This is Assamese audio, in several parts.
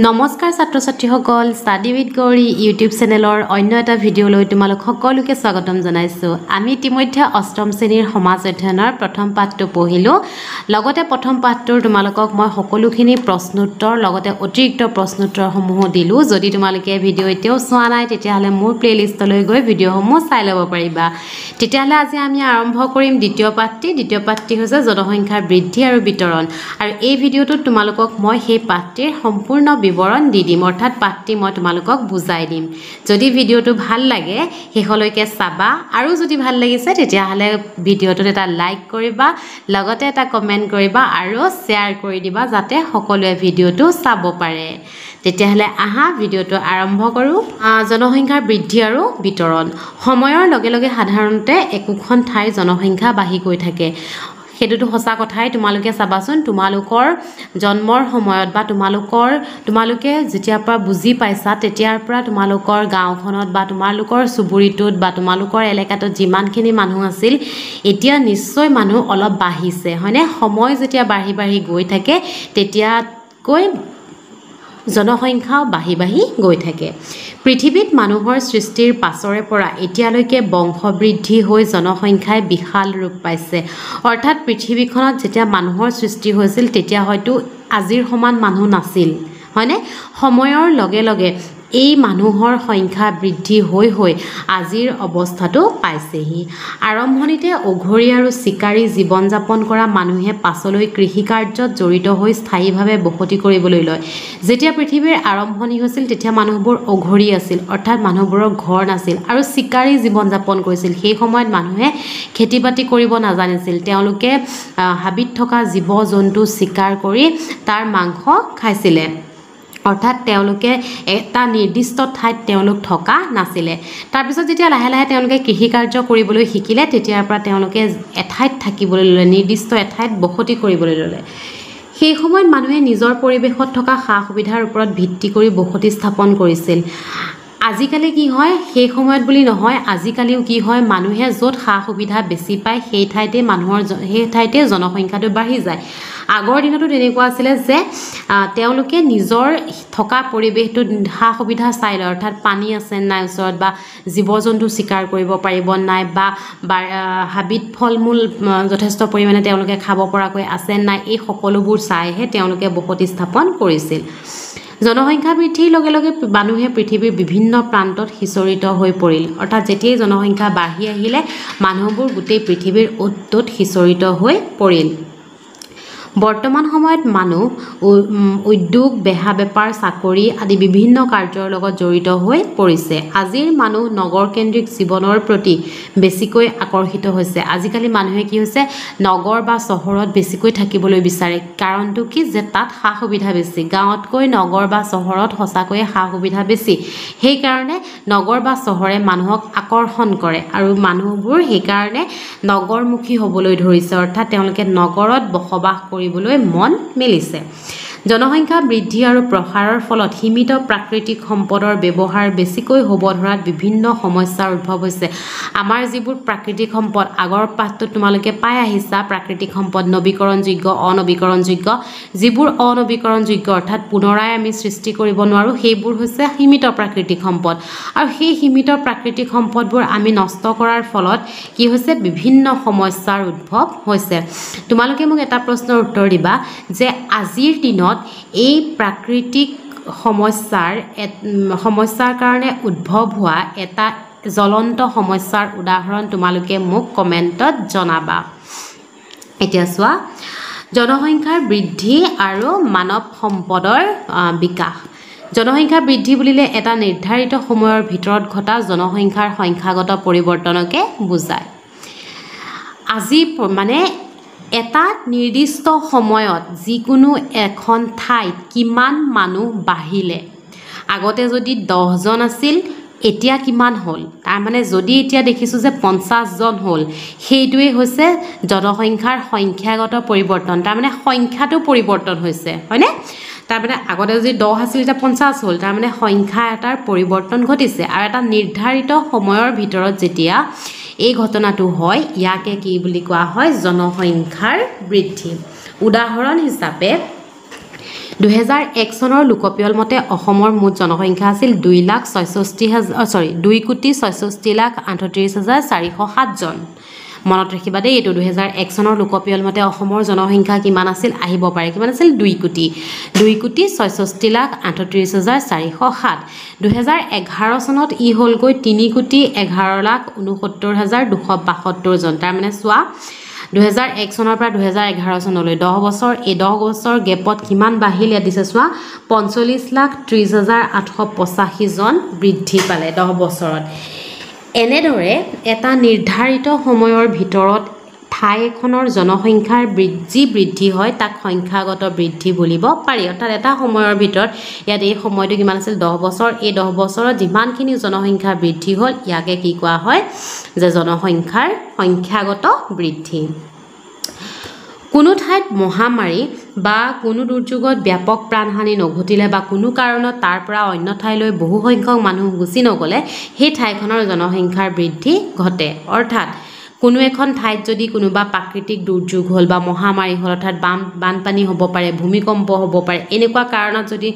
নমস্কাৰ ছাত্ৰ ছাত্ৰীসকল ষ্টাডি উইথ গৌৰী ইউটিউব চেনেলৰ অন্য এটা ভিডিঅ'লৈ তোমালোক সকলোকে স্বাগতম জনাইছোঁ। আমি ইতিমধ্যে অষ্টম শ্ৰেণীৰ সমাজ অধ্যয়নৰ প্ৰথম পাঠটো পঢ়িলোঁ। লগতে প্ৰথম পাঠটোৰ তোমালোকক মই সকলোখিনি প্ৰশ্নোত্তৰ লগতে অতিৰিক্ত প্ৰশ্নোত্তৰসমূহো দিলোঁ। যদি তোমালোকে ভিডিঅ' এতিয়াও চোৱা নাই তেতিয়াহ'লে মোৰ প্লে'লিষ্টলৈ গৈ ভিডিঅ'সমূহ চাই ল'ব পাৰিবা। তেতিয়াহ'লে আজি আমি আৰম্ভ কৰিম দ্বিতীয় পাঠটি হৈছে জনসংখ্যাৰ বৃদ্ধি আৰু বিতৰণ। আৰু এই ভিডিঅ'টোত তোমালোকক মই সেই পাঠটিৰ সম্পূৰ্ণ বিৱৰণ দি দিম, অৰ্থাৎ পাঠটি মই তোমালোকক বুজাই দিম। যদি ভিডিঅ'টো ভাল লাগে শেষলৈকে চাবা, আৰু যদি ভাল লাগিছে তেতিয়াহ'লে ভিডিঅ'টোত এটা লাইক কৰিবা, লগতে এটা কমেণ্ট কৰিবা আৰু শ্বেয়াৰ কৰি দিবা যাতে সকলোৱে ভিডিঅ'টো চাব পাৰে। তেতিয়াহ'লে আহা ভিডিঅ'টো আৰম্ভ কৰোঁ। জনসংখ্যাৰ বৃদ্ধি আৰু বিতৰণ। সময়ৰ লগে লগে সাধাৰণতে একোখন ঠাইৰ জনসংখ্যা বাঢ়ি গৈ থাকে। সেইটোতো সঁচা কথাই। তোমালোকে চাবাচোন, তোমালোকৰ জন্মৰ সময়ত বা তোমালোকে যেতিয়াৰ পৰা বুজি পাইছা তেতিয়াৰ পৰা তোমালোকৰ গাঁওখনত বা তোমালোকৰ চুবুৰীটোত বা তোমালোকৰ এলেকাটোত যিমানখিনি মানুহ আছিল, এতিয়া নিশ্চয় মানুহ অলপ বাঢ়িছে, হয়নে? সময় যেতিয়া বাঢ়ি বাঢ়ি গৈ থাকে তেতিয়াকৈ জনসংখ্যাও বাঢ়ি বাঢ়ি গৈ থাকে। পৃথিৱীত মানুহৰ সৃষ্টিৰ পাছৰে পৰা এতিয়ালৈকে বংশবৃদ্ধি হৈ জনসংখ্যাই বিশাল ৰূপ পাইছে। অৰ্থাৎ পৃথিৱীখনত যেতিয়া মানুহৰ সৃষ্টি হৈছিল তেতিয়া হয়তো আজিৰ সমান মানুহ নাছিল, হয়নে? সময়ৰ লগে লগে এই মানুহৰ সংখ্যা বৃদ্ধি হৈ হৈ আজিৰ অৱস্থাটো পাইছেহি। আৰম্ভণিতে অঘৰী আৰু চিকাৰী জীৱন যাপন কৰা মানুহে পাছলৈ কৃষিকাৰ্যত জড়িত হৈ স্থায়ীভাৱে বসতি কৰিবলৈ লয়। যেতিয়া পৃথিৱীৰ আৰম্ভণি হৈছিল তেতিয়া মানুহবোৰ অঘৰী আছিল, অৰ্থাৎ মানুহবোৰৰ ঘৰ নাছিল আৰু চিকাৰী জীৱন যাপন কৰিছিল। সেই সময়ত মানুহে খেতি বাতি কৰিব নাজানিছিল। তেওঁলোকে হাবিত থকা জীৱ জন্তু চিকাৰ কৰি তাৰ মাংস খাইছিলে, অৰ্থাৎ তেওঁলোকে এটা নিৰ্দিষ্ট ঠাইত তেওঁলোক থকা নাছিলে। তাৰপিছত যেতিয়া লাহে লাহে তেওঁলোকে কৃষিকাৰ্য কৰিবলৈ শিকিলে তেতিয়াৰ পৰা তেওঁলোকে এঠাইত থাকিবলৈ ল'লে, নিৰ্দিষ্ট এঠাইত বসতি কৰিবলৈ ল'লে। সেই সময়ত মানুহে নিজৰ পৰিৱেশত থকা সা সুবিধাৰ ওপৰত ভিত্তি কৰি বসতি স্থাপন কৰিছিল। আজিকালি কি হয়, সেই সময়ত বুলি নহয়, আজিকালিও কি হয়, মানুহে য'ত সা সুবিধা বেছি পায় সেই ঠাইতে জনসংখ্যাটো বাঢ়ি যায়। আগৰ দিনতো তেনেকুৱা আছিলে যে তেওঁলোকে নিজৰ থকা পৰিৱেশটোত সা সুবিধা চাই লয়, অৰ্থাৎ পানী আছে নাই ওচৰত, বা জীৱ জন্তু চিকাৰ কৰিব পাৰিব নাই, বা হাবিত ফল মূল যথেষ্ট পৰিমাণে তেওঁলোকে খাব পৰাকৈ আছে নাই, এই সকলোবোৰ চাইহে তেওঁলোকে বসতি স্থাপন কৰিছিল। জনসংখ্যা বৃদ্ধিৰ লগে লগে মানুহে পৃথিৱীৰ বিভিন্ন প্ৰান্তত সিঁচৰিত হৈ পৰিল। অৰ্থাৎ যেতিয়াই জনসংখ্যা বাঢ়ি আহিলে মানুহবোৰ গোটেই পৃথিৱীৰ অ'ত ত'ত সিঁচৰিত হৈ পৰিল। বৰ্তমান সময়ত মানুহ উদ্যোগ, বেহা বেপাৰ, চাকৰি আদি বিভিন্ন কাৰ্যৰ লগত জড়িত হৈ পৰিছে। আজিৰ মানুহ নগৰকেন্দ্ৰিক জীৱনৰ প্ৰতি বেছিকৈ আকৰ্ষিত হৈছে। আজিকালি মানুহে কি হৈছে, নগৰ বা চহৰত বেছিকৈ থাকিবলৈ বিচাৰে। কাৰণটো কি, যে তাত সা সুবিধা বেছি। গাঁৱতকৈ নগৰ বা চহৰত সঁচাকৈয়ে সা সুবিধা বেছি। সেইকাৰণে নগৰ বা চহৰে মানুহক আকৰ্ষণ কৰে আৰু মানুহবোৰ সেইকাৰণে নগৰমুখী হ'বলৈ ধৰিছে, অৰ্থাৎ তেওঁলোকে নগৰত বসবাস কৰিবলৈ মন মেলিছে। জনসংখ্যা বৃদ্ধি আৰু প্ৰসাৰৰ ফলত সীমিত প্ৰাকৃতিক সম্পদৰ ব্যৱহাৰ বেছিকৈ হ'ব ধৰাত বিভিন্ন সমস্যাৰ উদ্ভৱ হৈছে। আমাৰ যিবোৰ প্ৰাকৃতিক সম্পদ, আগৰ পাঠটোত তোমালোকে পাই আহিছা, প্ৰাকৃতিক সম্পদ নৱীকৰণযোগ্য, অনৱীকৰণযোগ্য। যিবোৰ অনৱীকৰণযোগ্য অৰ্থাৎ পুনৰাই আমি সৃষ্টি কৰিব নোৱাৰোঁ, সেইবোৰ হৈছে সীমিত প্ৰাকৃতিক সম্পদ। আৰু সেই সীমিত প্ৰাকৃতিক সম্পদবোৰ আমি নষ্ট কৰাৰ ফলত কি হৈছে, বিভিন্ন সমস্যাৰ উদ্ভৱ হৈছে। তোমালোকে মোক এটা প্ৰশ্নৰ উত্তৰ দিবা যে আজিৰ দিনত এই প্ৰাকৃতিক সমস্যাৰ কাৰণে উদ্ভৱ হোৱা এটা জ্বলন্ত সমস্যাৰ উদাহৰণ তোমালোকে মোক কমেণ্টত জনাবা। এতিয়া চোৱা, জনসংখ্যাৰ বৃদ্ধি আৰু মানৱ সম্পদৰ বিকাশ। জনসংখ্যা বৃদ্ধি বুলিলে এটা নিৰ্ধাৰিত সময়ৰ ভিতৰত ঘটা জনসংখ্যাৰ সংখ্যাগত পৰিৱৰ্তনকে বুজায়। আজি মানে এটা নিৰ্দিষ্ট সময়ত যিকোনো এখন ঠাইত কিমান মানুহ বাঢ়িলে, আগতে যদি 10জন আছিল এতিয়া কিমান হ'ল, তাৰমানে যদি এতিয়া দেখিছোঁ যে 50 জন হ'ল, সেইটোৱে হৈছে জনসংখ্যাৰ সংখ্যাগত পৰিৱৰ্তন। তাৰমানে সংখ্যাটো পৰিৱৰ্তন হৈছে, হয়নে? তাৰমানে আগতে যদি 10 আছিল এতিয়া 50 হ'ল, তাৰমানে সংখ্যা এটাৰ পৰিৱৰ্তন ঘটিছে। আৰু এটা নিৰ্ধাৰিত সময়ৰ ভিতৰত যেতিয়া এই ঘটনাটো হয়, ইয়াকে কি বুলি কোৱা হয়, জনসংখ্যাৰ বৃদ্ধি। উদাহৰণ হিচাপে 2001 চনৰ লোকপিয়ল মতে অসমৰ মুঠ জনসংখ্যা আছিল 2,66,38,407 জন মনত ৰাখিবা দেই এইটো 2001 চনৰ লোকপিয়ল মতে অসমৰ জনসংখ্যা কিমান আছিল আহিব পাৰে কিমান আছিল 2,66,38,407 2011 চনত ই হ'লগৈ 3,11,69,272 জন তাৰ মানে চোৱা 2001 চনৰ পৰা 2011 চনলৈ 10 বছৰ এই 10 বছৰ গেপত কিমান বাঢ়িল ইয়াত দিছে চোৱা 45,30,885 জন বৃদ্ধি পালে 10 বছৰত এনেদৰে এটা নিৰ্ধাৰিত সময়ৰ ভিতৰত ঠাই এখনৰ জনসংখ্যাৰ বৃদ্ধি হয় তাক সংখ্যাগত বৃদ্ধি বুলিব পাৰি অৰ্থাৎ এটা সময়ৰ ভিতৰত ইয়াত এই সময়টো কিমান আছিল 10 বছৰ এই 10 বছৰত যিমানখিনি জনসংখ্যা বৃদ্ধি হ'ল ইয়াকে কি কোৱা হয় যে জনসংখ্যাৰ সংখ্যাগত বৃদ্ধি কোনো ঠাইত মহামাৰী বা কোনো দুৰ্যোগত ব্যাপক প্ৰাণহানি নঘটিলে বা কোনো কাৰণত তাৰ পৰা অন্য ঠাইলৈ বহু সংখ্যক মানুহ গুচি নগলে সেই ঠাইখনৰ জনসংখ্যাৰ বৃদ্ধি ঘটে অৰ্থাৎ কোনো এখন ঠাইত যদি কোনোবা প্ৰাকৃতিক দুৰ্যোগ হ'ল বা মহামাৰী হ'ল অৰ্থাৎ বানপানী হ'ব পাৰে ভূমিকম্প হ'ব পাৰে এনেকুৱা কাৰণত যদি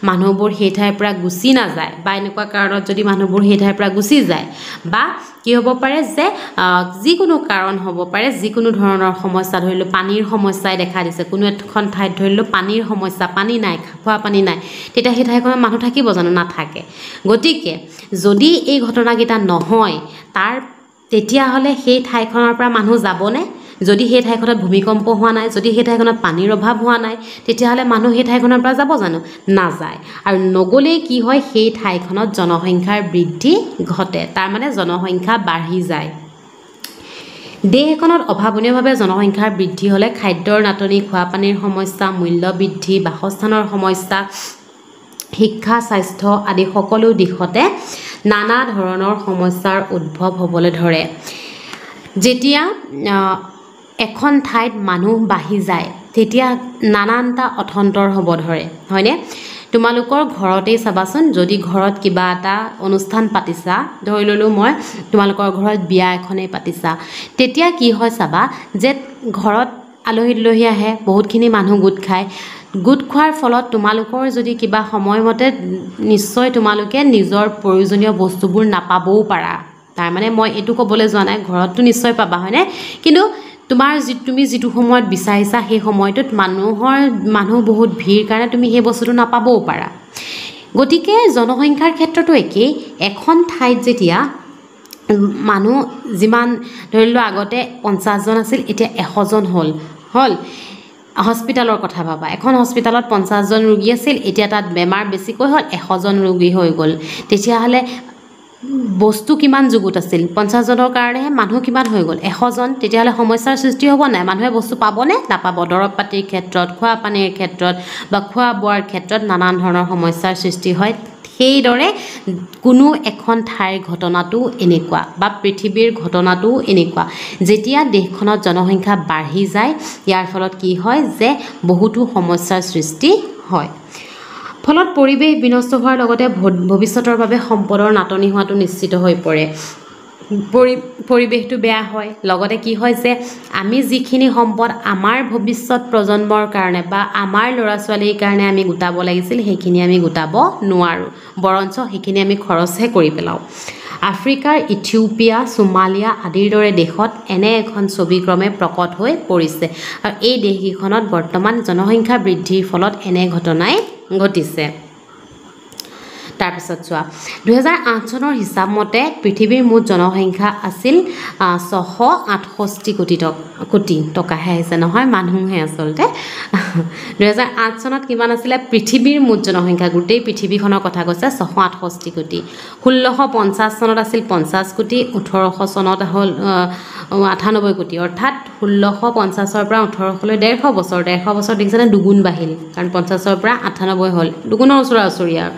মানুহবোৰ সেই ঠাইৰ পৰা গুচি নাযায় বা এনেকুৱা কাৰণত যদি মানুহবোৰ সেই ঠাইৰ পৰা গুচি যায় বা কি হ'ব পাৰে যে যিকোনো কাৰণ হ'ব পাৰে যিকোনো ধৰণৰ সমস্যা ধৰিলো পানীৰ সমস্যাই দেখা দিছে কোনো এখন ঠাইত ধৰিলো পানীৰ সমস্যা পানী নাই খোৱা পানী নাই তেতিয়া সেই ঠাইখনত মানুহ থাকিব জানো নাথাকে গতিকে যদি এই ঘটনাকেইটা নহয় তাৰ তেতিয়াহ'লে সেই ঠাইখনৰ পৰা মানুহ যাবনে যদি সেই ঠাইখনত ভূমিকম্প হোৱা নাই যদি সেই ঠাইখনত পানীৰ অভাৱ হোৱা নাই তেতিয়াহ'লে মানুহ সেই ঠাইখনৰ পৰা যাব জানো নাযায় আৰু নগ'লে কি হয় সেই ঠাইখনত জনসংখ্যাৰ বৃদ্ধি ঘটে তাৰ মানে জনসংখ্যা বাঢ়ি যায় দেশ এখনত অভাৱনীয়ভাৱে জনসংখ্যাৰ বৃদ্ধি হ'লে খাদ্যৰ নাটনি খোৱা পানীৰ সমস্যা মূল্য বৃদ্ধি বাসস্থানৰ সমস্যা শিক্ষা স্বাস্থ্য আদি সকলো দিশতে নানা ধৰণৰ সমস্যাৰ উদ্ভৱ হ'বলৈ ধৰে যেতিয়া এখন ঠাইত মানুহ বাঢ়ি যায় তেতিয়া নানানটা অথন্তৰ হ'ব ধৰে হয়নে তোমালোকৰ ঘৰতেই চাবাচোন যদি ঘৰত কিবা এটা অনুষ্ঠান পাতিছা ধৰি ললো মই তোমালোকৰ ঘৰত বিয়া এখনেই পাতিছা তেতিয়া কি হয় চাবা যে ঘৰত আলহী আহে বহুতখিনি মানুহ গোট খায় গোট খোৱাৰ ফলত তোমালোকৰ যদি কিবা সময়মতে নিশ্চয় তোমালোকে নিজৰ প্ৰয়োজনীয় বস্তুবোৰ নাপাবও পাৰা তাৰ মানে মই এটো ক'বলৈ যোৱা নাই ঘৰতটো নিশ্চয় পাবা হয়নে কিন্তু তুমি যেটো সময়ত বিচাৰিছা সেই সময়টোত মানুহ বহুত ভিৰ কাৰণে তুমি সেই বস্তুটো নাপাবও পাৰা গতিকে জনসংখ্যাৰ ক্ষেত্ৰতো একেই এখন ঠাইত যেতিয়া মানুহ যিমান ধৰিলো আগতে 50 জন আছিল এতিয়া 100 জন হ'ল হস্পিটালৰ কথা ভাবা এখন হস্পিটালত 50 জন ৰোগী আছিল এতিয়া তাত বেমাৰ বেছিকৈ হ'ল 100 জন ৰোগী হৈ গ'ল তেতিয়াহ'লে বস্তু কিমান যুগুত আছিল 50 জনৰ কাৰণে মানুহ কিমান হৈ গ'ল 100 জন তেতিয়াহ'লে সমস্যাৰ সৃষ্টি হ'ব নাই মানুহে বস্তু পাবনে নাপাব দৰৱ পাতিৰ ক্ষেত্ৰত খোৱা পানীৰ ক্ষেত্ৰত বা খোৱা বোৱাৰ ক্ষেত্ৰত নানান ধৰণৰ সমস্যাৰ সৃষ্টি হয় সেইদৰে কোনো এখন ঠাইৰ ঘটনাটো এনেকুৱা বা পৃথিৱীৰ ঘটনাটো এনেকুৱা যেতিয়া দেশখনত জনসংখ্যা বাঢ়ি যায় ইয়াৰ ফলত কি হয় যে বহুতো সমস্যাৰ সৃষ্টি হয় ফলত পৰিৱেশ বিনষ্ট হোৱাৰ লগতে ভৱিষ্যতৰ বাবে সম্পদৰ নাটনি হোৱাটো নিশ্চিত হৈ পৰে পৰিৱেশটো বেয়া হয় লগতে কি হয় যে আমি যিখিনি সম্পদ আমাৰ ভৱিষ্যত প্ৰজন্মৰ কাৰণে বা আমাৰ ল'ৰা ছোৱালীৰ কাৰণে আমি গোটাব লাগিছিল সেইখিনি আমি গোটাব নোৱাৰো বৰঞ্চ সেইখিনি আমি খৰচহে কৰি পেলাওঁ আফ্ৰিকাৰ ইথিওপিয়া সোমালিয়া আদিৰ দৰে দেশত এনে এখন ছবিক্ৰমে প্ৰকট হৈ পৰিছে আৰু এই দেশকেইখনত বৰ্তমান জনসংখ্যা বৃদ্ধিৰ ফলত এনে ঘটনাই ঘটিছে তাৰপিছত চোৱা 2008 চনৰ হিচাপ মতে পৃথিৱীৰ মুঠ জনসংখ্যা আছিল 668 কোটি টকাহে আহিছে নহয় মানুহহে আচলতে 2008 চনত কিমান আছিলে পৃথিৱীৰ মুঠ জনসংখ্যা গোটেই পৃথিৱীখনৰ কথা কৈছে 668 কোটি 1650 চনত আছিল 50 কোটি 1800 চনত হ'ল 98 কোটি অৰ্থাৎ 1650 পৰা 1800 লৈ 150 বছৰ দেখিছেনে দুগুণ বাঢ়িল কাৰণ 50 পৰা 98 হ'ল দুগুণৰ ওচৰা-ওচৰি আৰু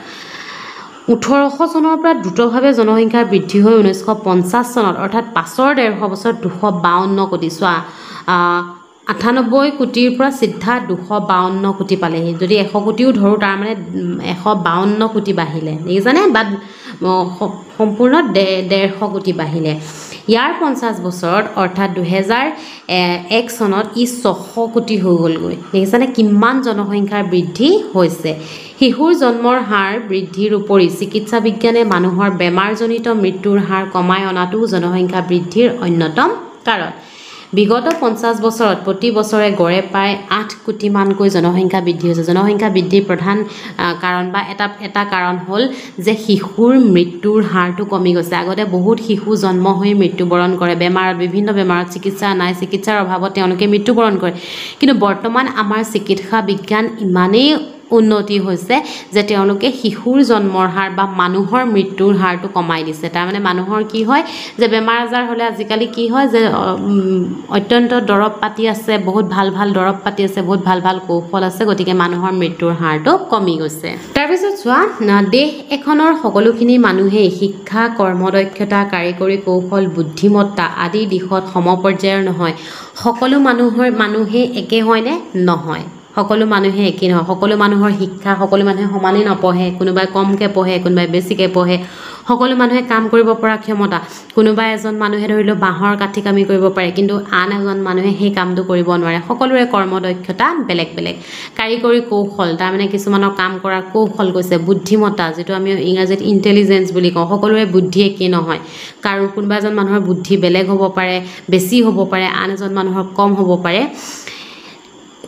1800 চনৰ পৰা দ্ৰুতভাৱে জনসংখ্যা বৃদ্ধি হৈ 1950 চনত অৰ্থাৎ পাছৰ 150 বছৰ 252 কোটি চোৱা 98 কোটিৰ পৰা সিদ্ধা 252 কোটি পালেহি যদি 100 কোটিও ধৰো তাৰ মানে 152 কোটি বাঢ়িলে দেখিছানে বা সম্পূৰ্ণ 150 কোটি বাঢ়িলে ইয়াৰ 50 বছৰত অৰ্থাৎ 2001 চনত ই 600 কোটি হৈ গ'লগৈ দেখিছানে কিমান জনসংখ্যাৰ বৃদ্ধি হৈছে শিশুৰ জন্মৰ হাৰ বৃদ্ধিৰ উপৰি চিকিৎসা বিজ্ঞানে মানুহৰ বেমাৰজনিত মৃত্যুৰ হাৰ কমাই অনাটো জনসংখ্যা বৃদ্ধিৰ অন্যতম কাৰণ বিগত 50 বছৰত প্ৰতি বছৰে গড়ে প্ৰায় 8 কোটি মানকৈ জনসংখ্যা বৃদ্ধি হৈছে জনসংখ্যা বৃদ্ধিৰ প্ৰধান কাৰণ বা এটা কাৰণ হ'ল যে শিশুৰ মৃত্যুৰ হাৰটো কমি গৈছে আগতে বহুত শিশু জন্ম হৈ মৃত্যুবৰণ কৰে বিভিন্ন বেমাৰত চিকিৎসা নাই চিকিৎসাৰ অভাৱত তেওঁলোকে মৃত্যুবৰণ কৰে কিন্তু বৰ্তমান আমাৰ চিকিৎসা বিজ্ঞান ইমানেই উন্নতি হৈছে যে তেওঁলোকে শিশুৰ জন্মৰ হাৰ বা মানুহৰ মৃত্যুৰ হাৰটো কমাই দিছে তাৰ মানে মানুহৰ কি হয় যে বেমাৰ আজাৰ হলে আজিকালি কি হয় যে অত্যন্ত দৰৱ পাতি আছে বহুত ভাল দৰৱ পাতি আছে বহুত ভাল কৌশল আছে গতিকে মানুহৰ মৃত্যুৰ হাৰটো কমি গৈছে তাৰ পিছত চোৱা দেশ এখনৰ সকলোখিনি মানুহে শিক্ষা কৰ্মদক্ষতা কাৰিকৰী কৌশল বুদ্ধিমত্তা আদি দিশত সমপৰ্যায়ৰ নহয় সকলো মানুহে একে হয়নে নহয় সকলো মানুহে একে নহয় সকলো মানুহৰ শিক্ষা সকলো মানুহে সমানেই নপঢ়ে কোনোবাই কমকৈ পঢ়ে কোনোবাই বেছিকৈ পঢ়ে সকলো মানুহে কাম কৰিব পৰা ক্ষমতা কোনোবা এজন মানুহে ধৰি লওক বাঁহৰ কাঠি কামি কৰিব পাৰে কিন্তু আন এজন মানুহে সেই কামটো কৰিব নোৱাৰে সকলোৰে কৰ্মদক্ষতা বেলেগ কাৰিকৰী কৌশল তাৰমানে কিছুমানৰ কাম কৰাৰ কৌশল কৈছে বুদ্ধিমত্তা যিটো আমি ইংৰাজীত ইণ্টেলিজেন্স বুলি কওঁ সকলোৰে বুদ্ধি একে নহয় কাৰণ কোনোবা এজন মানুহৰ বুদ্ধি বেলেগ হ'ব পাৰে বেছি হ'ব পাৰে আন এজন মানুহৰ কম হ'ব পাৰে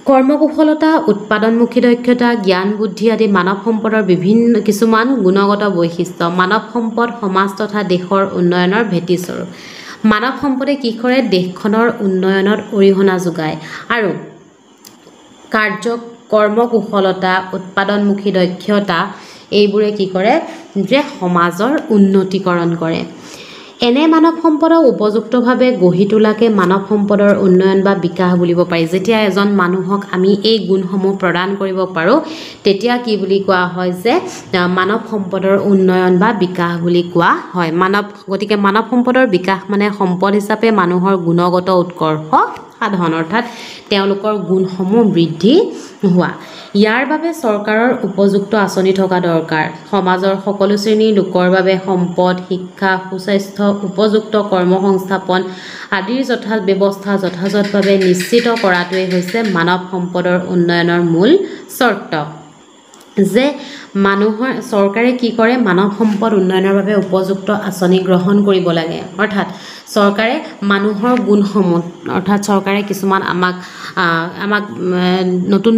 কৰ্মকুশলতা উৎপাদনমুখী দক্ষতা জ্ঞান বুদ্ধি আদি মানৱ সম্পদৰ বিভিন্ন কিছুমান গুণগত বৈশিষ্ট্য মানৱ সম্পদ সমাজ তথা দেশৰ উন্নয়নৰ ভেটিস্বৰূপ মানৱ সম্পদে কি কৰে দেশখনৰ উন্নয়নত অৰিহণা যোগায় আৰু কৰ্মকুশলতা উৎপাদনমুখী দক্ষতা এইবোৰে কি কৰে যে সমাজৰ উন্নতিকৰণ কৰে এনে মানৱ সম্পদক উপযুক্তভাৱে গঢ়ি তোলাকে মানৱ সম্পদৰ উন্নয়ন বা বিকাশ বুলিব পাৰি যেতিয়া এজন মানুহক আমি এই গুণসমূহ প্ৰদান কৰিব পাৰোঁ তেতিয়া কি বুলি কোৱা হয় যে মানৱ সম্পদৰ উন্নয়ন বা বিকাশ বুলি কোৱা হয় গতিকে মানৱ সম্পদৰ বিকাশ মানে সম্পদ হিচাপে মানুহৰ গুণগত উৎকৰ্ষ সাধন অৰ্থাৎ তেওঁলোকৰ গুণসমূহ বৃদ্ধি হোৱা ইয়াৰ বাবে চৰকাৰৰ উপযুক্ত আঁচনি থকা দৰকাৰ সমাজৰ সকলো শ্ৰেণীৰ লোকৰ বাবে সম্পদ শিক্ষা সুস্বাস্থ্য উপযুক্ত কৰ্মসংস্থাপন আদিৰ যথাযথ ব্যৱস্থা যথাযথভাৱে নিশ্চিত কৰাটোৱেই হৈছে মানৱ সম্পদৰ উন্নয়নৰ মূল চৰ্ত যে মানুহৰ চৰকাৰে কি কৰে মানৱ সম্পদ উন্নয়নৰ বাবে উপযুক্ত আঁচনি গ্ৰহণ কৰিব লাগে অৰ্থাৎ চৰকাৰে মানুহৰ গুণসমূহ অৰ্থাৎ চৰকাৰে কিছুমান আমাক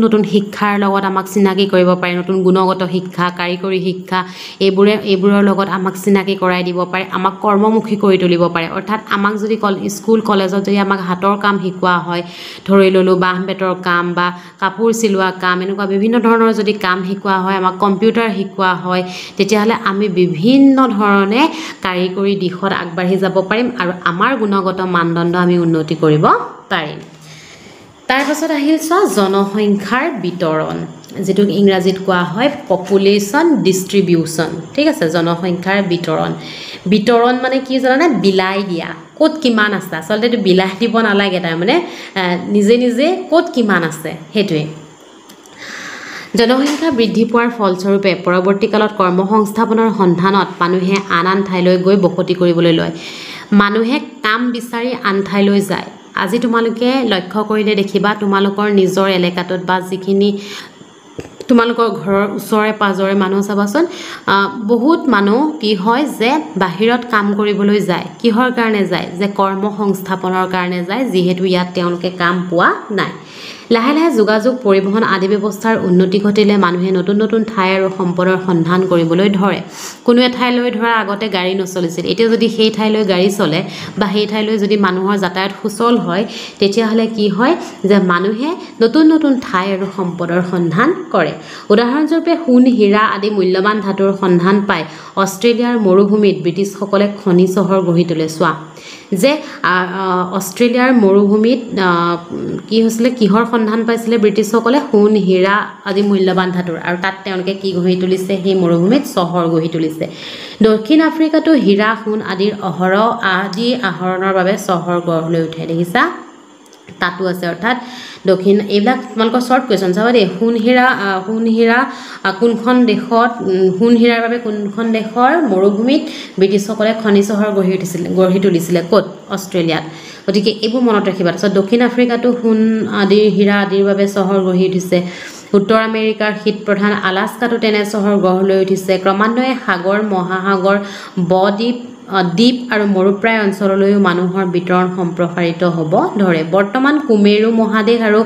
নতুন শিক্ষাৰ লগত আমাক চিনাকি কৰিব পাৰে নতুন গুণগত শিক্ষা কাৰিকৰী শিক্ষা এইবোৰৰ লগত আমাক চিনাকি কৰাই দিব পাৰে আমাক কৰ্মমুখী কৰি তুলিব পাৰে অৰ্থাৎ আমাক যদি স্কুল কলেজত যদি আমাক হাতৰ কাম শিকোৱা হয় ধৰি ল'লোঁ বাঁহ বেতৰ কাম বা কাপোৰ চিলোৱা কাম এনেকুৱা বিভিন্ন ধৰণৰ যদি কাম শিকোৱা হয় আমাক কম্পিউটাৰ শিকোৱা হয় তেতিয়াহ'লে আমি বিভিন্ন ধৰণে কাৰিকৰী দিশত আগবাঢ়ি যাব পাৰিম আৰু আমাৰ গুণগত মানদণ্ড আমি উন্নতি কৰিব পাৰিম তাৰ পাছত আহিল চোৱা জনসংখ্যাৰ বিতৰণ যেটো ইংৰাজীত কোৱা হয় পপুলেশ্যন ডিষ্ট্ৰিবিউচন ঠিক আছে জনসংখ্যাৰ বিতৰণ মানে কি জানানে বিলাই দিয়া ক'ত কিমান আছে আচলতে এইটো বিলাই দিব নালাগে তাৰ মানে নিজে ক'ত কিমান আছে হেতুৱে জনসংখ্যা বৃদ্ধি পোৱাৰ ফলস্বৰূপে পৰৱৰ্তী কালত কৰ্মসংস্থাপনৰ সন্ধানত মানুহে আন ঠাইলৈ গৈ বসতি কৰিবলৈ লয় মানুহে কাম বিচাৰি আন ঠাইলৈ যায় আজি তোমালোকে লক্ষ্য কৰিলে দেখিবা তোমালোকৰ নিজৰ এলেকাটোত বা যিখিনি তোমালোকৰ ঘৰৰ ওচৰে পাজৰে মানুহ চাবাচোন বহুত মানুহ কি হয় যে বাহিৰত কাম কৰিবলৈ যায় কিহৰ কাৰণে যায় যে কৰ্মসংস্থাপনৰ কাৰণে যায় যিহেতু ইয়াত তেওঁলোকে কাম পোৱা নাই লাহে লাহে যোগাযোগ পৰিবহণ আদি ব্যৱস্থাৰ উন্নতি ঘটিলে মানুহে নতুন ঠাই আৰু সম্পদৰ সন্ধান কৰিবলৈ ধৰে কোনো ঠাইলৈ ধৰা আগতে গাড়ী নচলিছিল এতিয়া যদি সেই ঠাইলৈ গাড়ী চলে বা সেই ঠাইলৈ যদি মানুহৰ যাতায়াত সুচল হয় তেতিয়াহ'লে কি হয় যে মানুহে নতুন ঠাই আৰু সম্পদৰ সন্ধান কৰে উদাহৰণস্বৰূপে সোণ হীৰা আদি মূল্যৱান ধাতুৰ সন্ধান পাই অষ্ট্ৰেলিয়াৰ মৰুভূমিত ব্ৰিটিছসকলে খনি চহৰ গঢ়ি তোলে চোৱা যে অষ্ট্ৰেলিয়াৰ মৰুভূমিত কি হৈছিলে কিহৰ সন্ধান পাইছিলে ব্ৰিটিছসকলে সোণ হীৰা আদি মূল্যৱান ধাতুৰ আৰু তাত তেওঁলোকে কি গঢ়ি তুলিছে সেই মৰুভূমিত চহৰ গঢ়ি তুলিছে দক্ষিণ আফ্ৰিকাতো হীৰা সোণ আদিৰ আহৰণৰ বাবে চহৰ গঢ় লৈ উঠে দেখিছা তাতো আছে অৰ্থাৎ দক্ষিণ এইবিলাক তোমালোকৰ শৰ্ট কুৱেশ্যন চাবা দেই সোণ হীৰা কোনখন দেশত সোণ হীৰাৰ বাবে কোনখন দেশৰ মৰুভূমিত ব্ৰিটিছসকলে খনি চহৰ গঢ়ি তুলিছিলে ক'ত অষ্ট্ৰেলিয়াত গতিকে এইবোৰ মনত ৰাখিবা তাৰপিছত দক্ষিণ আফ্ৰিকাতো সোণ আদিৰ হীৰা আদিৰ বাবে চহৰ গঢ়ি উঠিছে উত্তৰ আমেৰিকাৰ শীত প্ৰধান আলাস্কাতো তেনে চহৰ গঢ় লৈ উঠিছে ক্ৰমান্বয়ে সাগৰ মহাসাগৰ দ্বীপ আৰু মৰুপ্ৰায় অঞ্চললৈও মানুহৰ বিতৰণ সম্প্ৰসাৰিত হ'ব ধৰে বৰ্তমান কুমেৰু মহাদেশ আৰু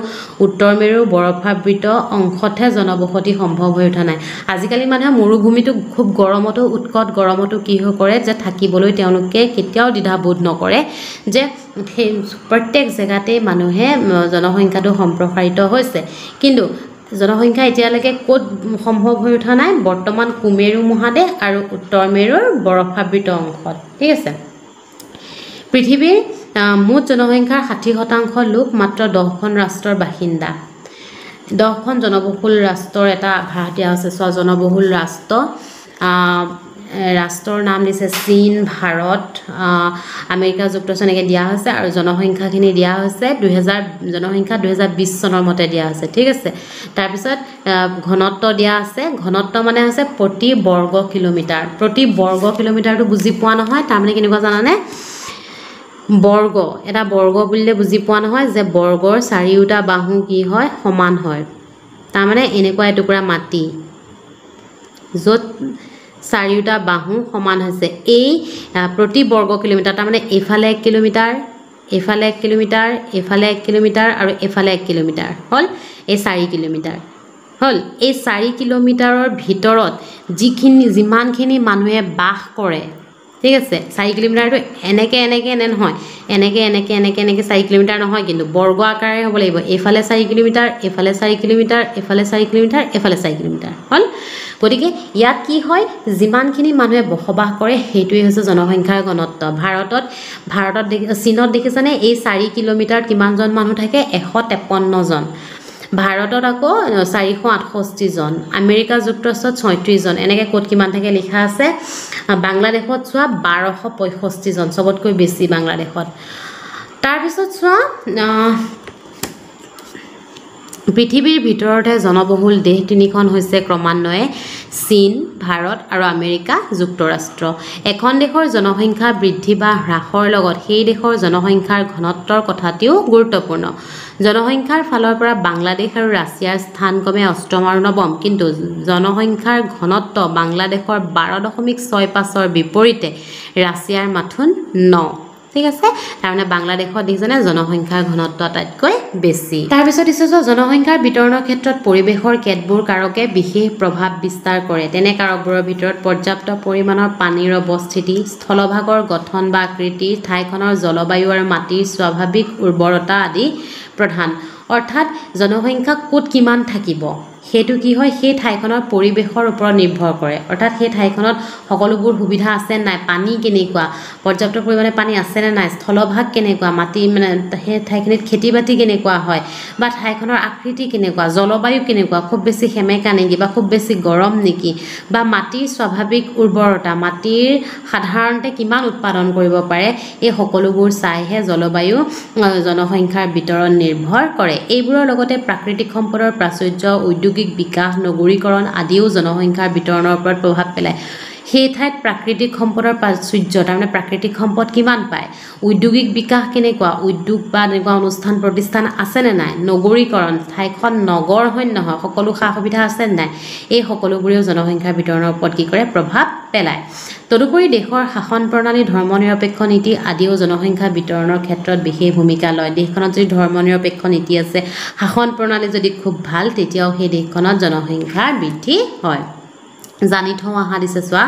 উত্তৰ মেৰুৰ বৰফাবৃত অংশতহে জনবসতি সম্ভৱ হৈ উঠা নাই আজিকালি মানুহে মৰুভূমিটো খুব গৰমতো উৎকট গৰমতো কি হৈ কৰে যে থাকিবলৈ তেওঁলোকে কেতিয়াও দ্বিধাবোধ নকৰে যে সেই প্ৰত্যেক জেগাতে মানুহে জনসংখ্যাটো সম্প্ৰসাৰিত হৈছে কিন্তু জনসংখ্যা এতিয়ালৈকে ক'ত সম্ভৱ হৈ উঠা নাই বৰ্তমান কুমেৰু মহাদেশ আৰু উত্তৰ মেৰুৰ বৰফাবৃত অংশত ঠিক আছে পৃথিৱীৰ মুঠ জনসংখ্যাৰ 60% লোক মাত্ৰ 10খন ৰাষ্ট্ৰৰ বাসিন্দা 10খন জনবহুল ৰাষ্ট্ৰৰ এটা আভাস দিয়া হৈছে জনবহুল ৰাষ্ট্ৰৰ নাম দিছে চীন ভাৰত আমেৰিকা যুক্তৰাষ্ট্ৰ এনেকৈ দিয়া হৈছে আৰু জনসংখ্যাখিনি দিয়া হৈছে জনসংখ্যা 2020 চনৰ মতে দিয়া হৈছে ঠিক আছে তাৰপিছত ঘনত্ব দিয়া আছে ঘনত্ব মানে হৈছে প্ৰতি বৰ্গ কিলোমিটাৰটো বুজি পোৱা নহয় তাৰমানে কেনেকুৱা জানানে বৰ্গ এটা বৰ্গ বুলিলে বুজি পোৱা নহয় যে বৰ্গৰ চাৰিওটা বাহু কি হয় সমান হয় তাৰমানে এনেকুৱা এটুকুৰা মাটি য'ত চাৰিওটা বাহু সমান হৈছে এই প্ৰতি বৰ্গ কিলোমিটাৰ তাৰমানে এইফালে 1 কিলোমিটাৰ এইফালে 1 কিলোমিটাৰ এইফালে 1 কিলোমিটাৰ আৰু এইফালে 1 কিলোমিটাৰ হ'ল এই 4 কিলোমিটাৰ হ'ল এই 4 কিলোমিটাৰৰ ভিতৰত যিমানখিনি মানুহে বাস কৰে ঠিক আছে 4 কিলোমিটাৰটো এনেকে নহয় এনেকে 4 কিলোমিটাৰ নহয় কিন্তু বৰ্গ আকাৰে হ'ব লাগিব এইফালে 4 কিলোমিটাৰ এইফালে 4 কিলোমিটাৰ এইফালে 4 কিলোমিটাৰ এইফালে 4 কিলোমিটাৰ হ'ল গতিকে ইয়াত কি হয় যিমানখিনি মানুহে বসবাস কৰে সেইটোৱে হৈছে জনসংখ্যাৰ ঘনত্ব ভাৰতত চীনত দেখিছানে এই 4 কিলোমিটাৰত কিমানজন মানুহ থাকে 153 জন ভাৰতত আকৌ 468 জন আমেৰিকা যুক্তৰাষ্ট্ৰত 36 জন এনেকৈ ক'ত কিমান থাকে লিখা আছে বাংলাদেশত চোৱা 1265 জন সবতকৈ বেছি বাংলাদেশত তাৰপিছত চোৱা পৃথিৱীৰ ভিতৰতে জনবহুল দেশ তিনিখন হৈছে ক্ৰমান্বয়ে চীন ভাৰত আৰু আমেৰিকা যুক্তৰাষ্ট্ৰ এখন দেশৰ জনসংখ্যা বৃদ্ধি বা হ্ৰাসৰ লগত সেই দেশৰ জনসংখ্যাৰ ঘনত্বৰ কথাটিও গুৰুত্বপূৰ্ণ জনসংখ্যাৰ ফালৰ পৰা বাংলাদেশ আৰু ৰাছিয়াৰ স্থান ক্ৰমে 8ম আৰু 9ম কিন্তু জনসংখ্যাৰ ঘনত্ব বাংলাদেশৰ 12.65ৰ বিপৰীতে ৰাছিয়াৰ মাথোন 9 ঠিক আছে তাৰমানে বাংলাদেশত দেখিছানে জনসংখ্যাৰ ঘনত্ব আটাইতকৈ বেছি তাৰপিছত দিছে জনসংখ্যাৰ বিতৰণৰ ক্ষেত্ৰত পৰিৱেশৰ কেতবোৰ কাৰকে বিশেষ প্ৰভাৱ বিস্তাৰ কৰে তেনে কাৰকবোৰৰ ভিতৰত পৰ্যাপ্ত পৰিমাণৰ পানীৰ অৱস্থিতি স্থলভাগৰ গঠন বা আকৃতি ঠাইখনৰ জলবায়ু আৰু মাটিৰ স্বাভাৱিক উৰ্বৰতা আদি প্ৰধান অৰ্থাৎ জনসংখ্যা ক'ত কিমান থাকিব সেইটো কি হয় সেই ঠাইখনৰ পৰিৱেশৰ ওপৰত নিৰ্ভৰ কৰে অৰ্থাৎ সেই ঠাইখনত সকলোবোৰ সুবিধা আছে নাই পানী কেনেকুৱা পৰ্যাপ্ত পৰিমাণে পানী আছে নে নাই স্থলভাগ কেনেকুৱা মাটি মানে সেই ঠাইখিনিত খেতিবাতি কেনেকুৱা হয় বা ঠাইখনৰ আকৃতি কেনেকুৱা জলবায়ু কেনেকুৱা খুব বেছি সেমেকা নেকি বা খুব বেছি গৰম নেকি বা মাটিৰ স্বাভাৱিক উৰ্বৰতা মাটিৰ সাধাৰণতে কিমান উৎপাদন কৰিব পাৰে এই সকলোবোৰ চাইহে জলবায়ু জনসংখ্যাৰ বিতৰণ নিৰ্ভৰ কৰে এইবোৰৰ লগতে প্ৰাকৃতিক সম্পদৰ প্ৰাচুৰ্য ঔদ্যোগিক বিকাশ নগৰীকৰণ আদিও জনসংখ্যাৰ বিতৰণৰ ওপৰত প্ৰভাৱ পেলায় সেই ঠাইত প্ৰাকৃতিক সম্পদৰ প্ৰাচুৰ্য তাৰমানে প্ৰাকৃতিক সম্পদ কিমান পায় ঔদ্যোগিক বিকাশ কেনেকুৱা উদ্যোগ বা এনেকুৱা অনুষ্ঠান প্ৰতিষ্ঠান আছেনে নাই নগৰীকৰণ ঠাইখন নগৰ হয় নহয় সকলো সা সুবিধা আছে নাই এই সকলোবোৰেও জনসংখ্যাৰ বিতৰণৰ ওপৰত কি কৰে প্ৰভাৱ পেলায় তদুপৰি দেশৰ শাসন প্ৰণালী ধৰ্মনিৰপেক্ষ নীতি আদিও জনসংখ্যা বিতৰণৰ ক্ষেত্ৰত বিশেষ ভূমিকা লয় দেশখনত যদি ধৰ্মনিৰপেক্ষ নীতি আছে শাসন প্ৰণালী যদি খুব ভাল তেতিয়াও সেই দেশখনত জনসংখ্যাৰ বৃদ্ধি হয় জানি থওঁ আহা দিছে চোৱা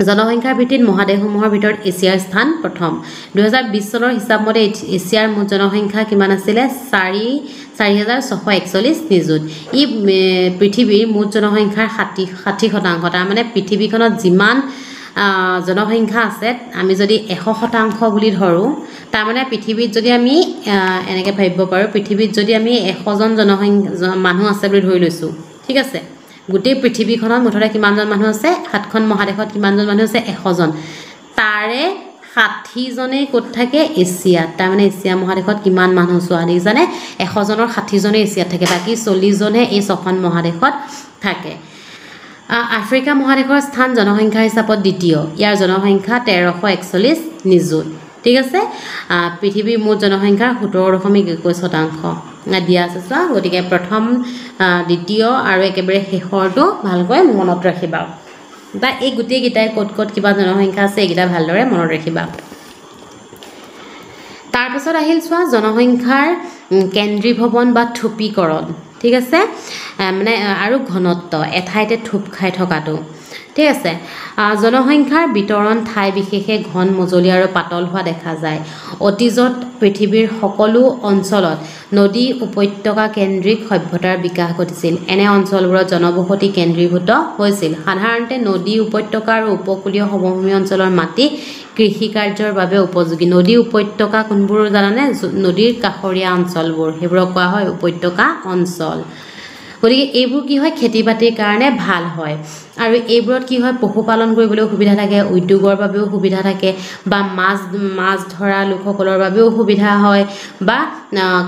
জনসংখ্যাৰ ভিত্তিত মহাদেশসমূহৰ ভিতৰত এছিয়াৰ স্থান প্ৰথম 2020 চনৰ হিচাপ মতে এছিয়াৰ মুঠ জনসংখ্যা কিমান আছিলে 4,641 নিযুত ই পৃথিৱীৰ মুঠ জনসংখ্যাৰ 60% তাৰমানে পৃথিৱীখনত যিমান জনসংখ্যা আছে আমি যদি 100% বুলি ধৰোঁ তাৰমানে পৃথিৱীত যদি আমি এনেকৈ ভাবিব পাৰোঁ পৃথিৱীত যদি আমি 100 জন মানুহ আছে বুলি ধৰি লৈছোঁ ঠিক আছে গোটেই পৃথিৱীখনত মুঠতে কিমানজন মানুহ আছে 7খন মহাদেশত কিমানজন মানুহ আছে 100 জন তাৰে 60 জনে ক'ত থাকে এছিয়াত তাৰমানে এছিয়া মহাদেশত কিমান মানুহ চোৱা দেখিছানে 100 জনৰ 60 জনে এছিয়াত থাকে বাকি 40 জনে এই ছখন মহাদেশত থাকে আফ্ৰিকা মহাদেশৰ স্থান জনসংখ্যাৰ হিচাপত দ্বিতীয় ইয়াৰ জনসংখ্যা 1341 নিযুত ঠিক আছে পৃথিৱীৰ মুঠ জনসংখ্যাৰ 17.21% দিয়া আছে চোৱা গতিকে প্ৰথম দ্বিতীয় আৰু একেবাৰে শেষৰটো ভালকৈ মনত ৰাখিবা বা এই গুটি গিটাই ক'ত কিবা জনসংখ্যা আছে এগিটা ভালদৰে মনত ৰাখিবা তাৰ পিছত আহিল চোৱা জনসংখ্যাৰ কেন্দ্ৰীভৱন বা থুপীকৰণ ঠিক আছে মানে আৰু ঘনত্ব এঠাইতে থুপ খাই থকাটো ঠিক আছে জনসংখ্যাৰ বিতৰণ ঠাই বিশেষে ঘন মজলি আৰু পাতল হোৱা দেখা যায় অতীজত পৃথিৱীৰ সকলো অঞ্চলত নদী উপত্যকা কেন্দ্ৰিক সভ্যতাৰ বিকাশ ঘটিছিল এনে অঞ্চলবোৰত জনবসতি কেন্দ্ৰীভূত হৈছিল সাধাৰণতে নদী উপত্যকা আৰু উপকূলীয় সমভূমি অঞ্চলৰ মাটি কৃষি কাৰ্যৰ বাবে উপযোগী নদী উপত্যকা কোনবোৰ জানানে নদীৰ কাষৰীয়া অঞ্চলবোৰ সেইবোৰক কোৱা হয় উপত্যকা অঞ্চল গতিকে এইবোৰ কি হয় খেতি বাতিৰ কাৰণে ভাল হয় আৰু এইবোৰত কি হয় পশুপালন কৰিবলৈ সুবিধা থাকে উদ্যোগৰ বাবেও সুবিধা থাকে বা মাছ ধৰা লোকসকলৰ বাবেও সুবিধা হয় বা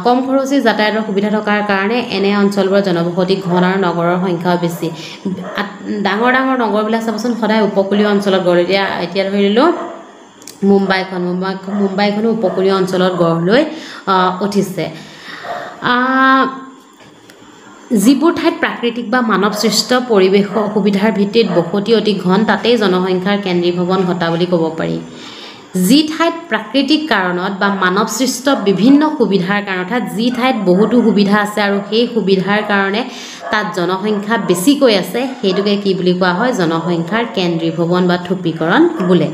কম খৰচী যাতায়াতৰ সুবিধা থকাৰ কাৰণে এনে অঞ্চলবোৰৰ জনবসতি ঘন আৰু নগৰৰ সংখ্যাও বেছি ডাঙৰ নগৰবিলাক চাবচোন সদায় উপকূলীয় অঞ্চলত গঢ় এতিয়া ধৰিলোঁ মুম্বাইখনো উপকূলীয় অঞ্চলত গঢ় লৈ উঠিছে যিবোৰ ঠাইত প্ৰাকৃতিক বা মানৱ সৃষ্ট পৰিৱেশ সুবিধাৰ ভিত্তিত বসতি অতি ঘন তাতেই জনসংখ্যাৰ কেন্দ্ৰীভৱন ঘটা বুলি ক'ব পাৰি যি ঠাইত প্ৰাকৃতিক কাৰণত বা মানৱ সৃষ্ট বিভিন্ন সুবিধাৰ কাৰণ অৰ্থাৎ যি ঠাইত বহুতো সুবিধা আছে আৰু সেই সুবিধাৰ কাৰণে তাত জনসংখ্যা বেছিকৈ আছে সেইটোকে কি বুলি কোৱা হয় জনসংখ্যাৰ কেন্দ্ৰীভৱন বা থুপীকৰণ বোলে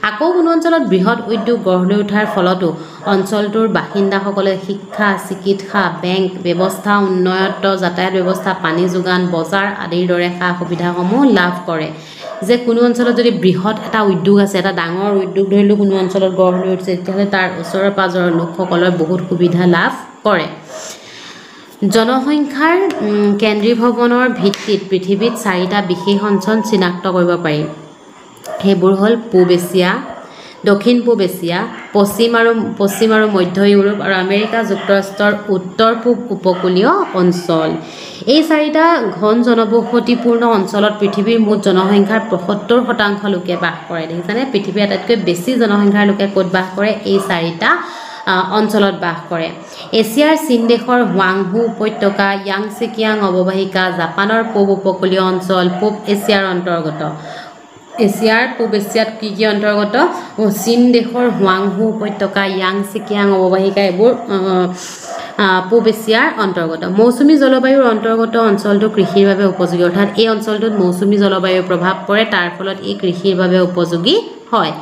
আকৌ কোনো অঞ্চলত বৃহৎ উদ্যোগ গঢ় লৈ উঠাৰ ফলতো অঞ্চলটোৰ বাসিন্দাসকলে শিক্ষা চিকিৎসা বেংক ব্যৱস্থা উন্নয়ত যাতায়াত ব্যৱস্থা পানী যোগান বজাৰ আদিৰ দৰে সা সুবিধাসমূহ লাভ কৰে যে কোনো অঞ্চলত যদি বৃহৎ এটা উদ্যোগ আছে এটা ডাঙৰ উদ্যোগ ধৰিলোঁ কোনো অঞ্চলত গঢ় লৈ উঠিছে তেতিয়াহ'লে তাৰ ওচৰৰ পাজৰৰ লোকসকলৰ বহুত সুবিধা লাভ কৰে জনসংখ্যাৰ কেন্দ্ৰীভৱনৰ ভিত্তিত পৃথিৱীত 4টা বিশেষ অঞ্চল চিনাক্ত কৰিব পাৰি সেইবোৰ হ'ল পূব এছিয়া দক্ষিণ পূব এছিয়া পশ্চিম আৰু মধ্য ইউৰোপ আৰু আমেৰিকা যুক্তৰাষ্ট্ৰৰ উত্তৰ পূব উপকূলীয় অঞ্চল এই 4টা ঘন জনবসতিপূৰ্ণ অঞ্চলত পৃথিৱীৰ মুঠ জনসংখ্যাৰ 75% লোকে বাস কৰে দেখিছানে পৃথিৱীৰ আটাইতকৈ বেছি জনসংখ্যাৰ লোকে ক'ত বাস কৰে এই 4টা অঞ্চলত বাস কৰে এছিয়াৰ চীন দেশৰ হুৱাংহু উপত্যকা ইয়াংচিকিয়াং অৱবাহিকা জাপানৰ পূব উপকূলীয় অঞ্চল পূব এছিয়াৰ অন্তৰ্গত এছিয়াৰ পূব এছিয়াত কি অন্তৰ্গত চীন দেশৰ হুৱাংহু উপত্যকা ইয়াংচিকিয়াং অৱবাহিকা এইবোৰ পূব এছিয়াৰ অন্তৰ্গত মৌচুমী জলবায়ুৰ অন্তৰ্গত অঞ্চলটো কৃষিৰ বাবে উপযোগী অৰ্থাৎ এই অঞ্চলটোত মৌচুমী জলবায়ুৰ প্ৰভাৱ পৰে তাৰ ফলত এই কৃষিৰ বাবে উপযোগী হয়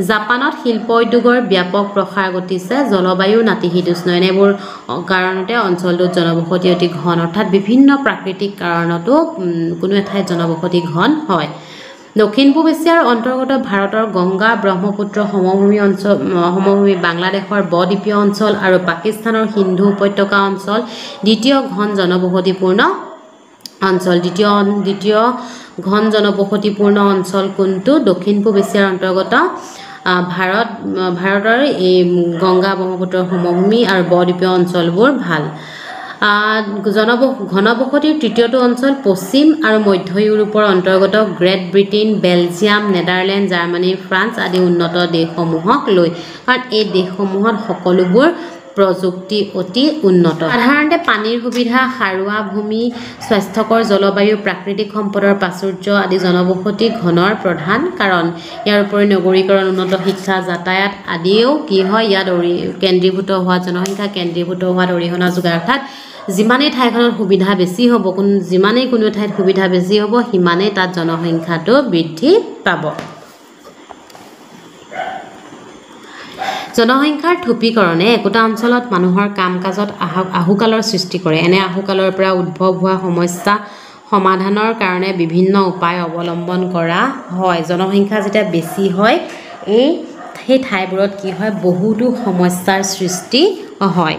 জাপানত শিল্প উদ্যোগৰ ব্যাপক প্ৰসাৰ ঘটিছে জলবায়ু নাতিশীতোষ্ণ এনেবোৰ কাৰণতে অঞ্চলটোত জনবসতি অতি ঘন অৰ্থাৎ বিভিন্ন প্ৰাকৃতিক কাৰণতো কোনো এঠাইত জনবসতি ঘন হয় দক্ষিণ পূব এছিয়াৰ অন্তৰ্গত ভাৰতৰ গংগা ব্ৰহ্মপুত্ৰ সমভূমি বাংলাদেশৰ বদ্বীপীয় অঞ্চল আৰু পাকিস্তানৰ সিন্ধু উপত্যকা অঞ্চল দ্বিতীয় ঘন জনবসতিপূৰ্ণ অঞ্চল দ্বিতীয় ঘন জনবসতিপূৰ্ণ অঞ্চল কোনটো দক্ষিণ পূব এছিয়াৰ অন্তৰ্গত ভাৰতৰ এই গংগা ব্ৰহ্মপুত্ৰ সমভূমি আৰু বদ্বীপীয় অঞ্চলবোৰ ভাল ঘনবসতিৰ তৃতীয়টো অঞ্চল পশ্চিম আৰু মধ্য ইউৰোপৰ অন্তৰ্গত Great Britain Belgium Netherland Germany France আদি উন্নত দেশসমূহক লৈ কাৰণ এই দেশসমূহত সকলোবোৰ প্ৰযুক্তি অতি উন্নত সাধাৰণতে পানীৰ সুবিধা সাৰুৱা ভূমি স্বাস্থ্যকৰ জলবায়ু প্ৰাকৃতিক সম্পদৰ প্ৰাচুৰ্য আদি জনবসতি ঘনৰ প্ৰধান কাৰণ ইয়াৰ উপৰি নগৰীকৰণ উন্নত শিক্ষা যাতায়াত আদিও কি হয় ইয়াত কেন্দ্ৰীভূত হোৱা জনসংখ্যা কেন্দ্ৰীভূত হোৱাত অৰিহণা যোগায় অৰ্থাৎ যিমানেই ঠাইখনত সুবিধা বেছি হ'ব যিমানেই কোনো ঠাইত সুবিধা বেছি হ'ব সিমানেই তাত জনসংখ্যাটো বৃদ্ধি পাব জনসংখ্যাৰ থুপীকৰণে একোটা অঞ্চলত মানুহৰ কাম কাজত আহুকালৰ সৃষ্টি কৰে এনে আহুকালৰ পৰা উদ্ভৱ হোৱা সমস্যা সমাধানৰ কাৰণে বিভিন্ন উপায় অৱলম্বন কৰা হয় জনসংখ্যা যেতিয়া বেছি হয় সেই ঠাইবোৰত কি হয় বহুতো সমস্যাৰ সৃষ্টি হয়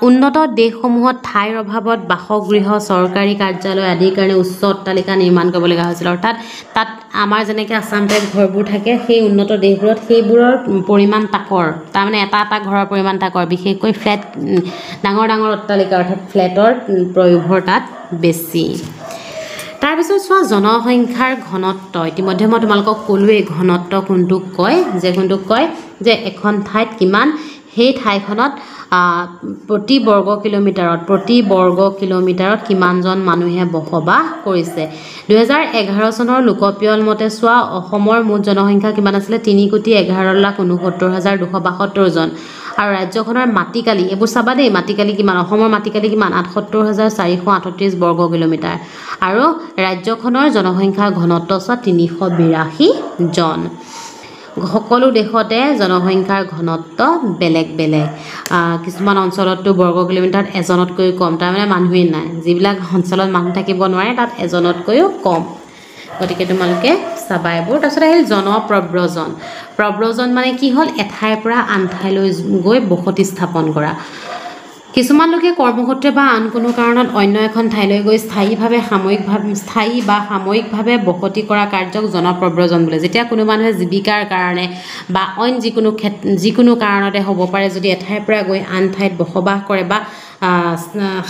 উন্নত দেশসমূহত ঠাইৰ অভাৱত বাসগৃহ চৰকাৰী কাৰ্যালয় আদিৰ কাৰণে উচ্চ অট্টালিকা নিৰ্মাণ কৰিবলগা হৈছিল অৰ্থাৎ তাত আমাৰ যেনেকৈ আছাম টাইপ ঘৰবোৰ থাকে সেই উন্নত দেশবোৰত সেইবোৰৰ পৰিমাণ তাকৰ তাৰমানে এটা ঘৰৰ পৰিমাণ তাকৰ বিশেষকৈ ফ্লেট ডাঙৰ অট্টালিকা অৰ্থাৎ ফ্লেটৰ প্ৰয়োভৰ তাত বেছি তাৰপিছত চোৱা জনসংখ্যাৰ ঘনত্ব ইতিমধ্যে মই তোমালোকক ক'লোৱেই ঘনত্ব কোনটোক কয় যে এখন ঠাইত কিমান সেই ঠাইখনত প্ৰতি বৰ্গ কিলোমিটাৰত কিমানজন মানুহে বসবাস কৰিছে 2011 চনৰ লোকপিয়ল মতে চোৱা অসমৰ মুঠ জনসংখ্যা কিমান আছিলে 3,11,69,272 জন আৰু ৰাজ্যখনৰ মাটিকালি এইবোৰ চাবা দেই মাটিকালি কিমান অসমৰ মাটিকালি কিমান 78,438 বৰ্গ কিলোমিটাৰ আৰু ৰাজ্যখনৰ জনসংখ্যাৰ ঘনত্ব চোৱা 382 জন সকলো দেশতে জনসংখ্যাৰ ঘনত্ব বেলেগ কিছুমান অঞ্চলতটো বৰ্গ কিলোমিটাৰত এজনতকৈ কম তাৰমানে মানুহেই নাই যিবিলাক অঞ্চলত মানুহ থাকিব নোৱাৰে তাত এজনতকৈও কম গতিকে তোমালোকে চাবা এইবোৰ তাৰপিছত আহিল প্ৰব্ৰজন মানে কি হ'ল এঠাইৰ পৰা আন ঠাইলৈ গৈ বসতি স্থাপন কৰা কিছুমান লোকে কৰ্মসূত্ৰে বা আন কোনো কাৰণত অন্য এখন ঠাইলৈ গৈ স্থায়ী বা সাময়িকভাৱে বসতি কৰা কাৰ্যক জনপ্ৰব্ৰজন বোলে যেতিয়া কোনো মানুহে জীৱিকাৰ কাৰণে বা অইন যিকোনো কাৰণতে হ'ব পাৰে যদি এঠাইৰ পৰা গৈ আন ঠাইত বসবাস কৰে বা